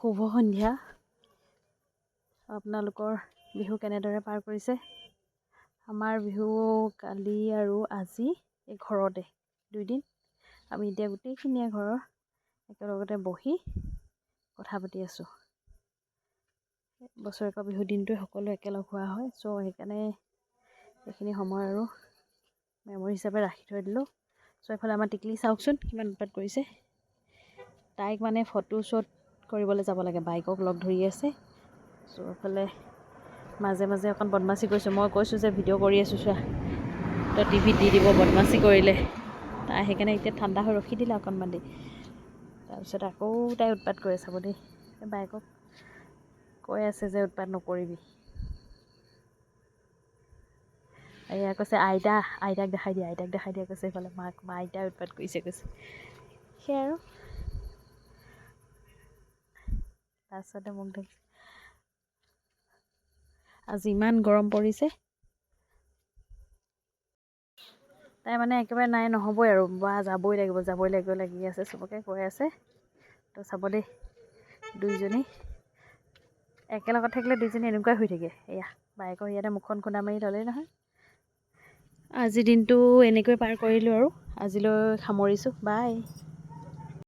শুভ সন্ধ্যা। আপোনালোকৰ বিহু কেনেদৰে পাৰ কৰিছে? আমাৰ বিহু কালি আৰু আজি এই ঘৰতে 2 দিন। আমি এতিয়া গোটেইখিনিয়ে ঘৰৰ একেলগতে বহি কথা পাতি আছোঁ। বছৰেকৰ বিহু দিনটোৱে সকলো একেলগ হোৱা হয়, চ' সেইকাৰণে এইখিনি সময় আৰু মেমৰি হিচাপে ৰাখি থৈ দিলোঁ। চ' এইফালে আমাৰ টিকলি চাওকচোন কিমান উৎপাত কৰিছে। তাইক মানে ফটো শ্বুট কৰিবলৈ যাব লাগে, বাইকক লগ ধৰি আছে। চ' এইফালে মাজে মাজে অকণ বদমাচি কৰিছোঁ। মই কৈছোঁ যে ভিডিঅ' কৰি আছোঁ চোৱা, তই টিভিত দি দিব বদমাচি কৰিলে। তাই সেইকাৰণে এতিয়া ঠাণ্ডা হৈ ৰখি দিলে অকণমান দেৰি। তাৰপিছত আকৌ তাই উৎপাত কৰি চাব দেই। বাইকক কৈ আছে যে উৎপাত নকৰিবি। এয়া কৈছে আইতাক দেখাই দিয়া কৈছে। এইফালে মাক আইতাই উৎপাত কৰিছে কৈছে। সেয়া আৰু তাৰপিছতে মোক দেখিছে আজি ইমান গৰম পৰিছে। তাই মানে একেবাৰে নাই নহ'বই আৰু বা যাবই লাগিব লাগি আছে, চবকে কৈ আছে। তো চাব দেই, দুইজনী একেলগত থাকিলে দুইজনী এনেকুৱাই হৈ থাকে। এয়া বাইকৰ ইয়াতে মুখখন খুন্দা মাৰি ল'লেই নহয়। আজিৰ দিনটো এনেকৈ পাৰ কৰিলোঁ আৰু আজিলৈ সামৰিছোঁ। বাই।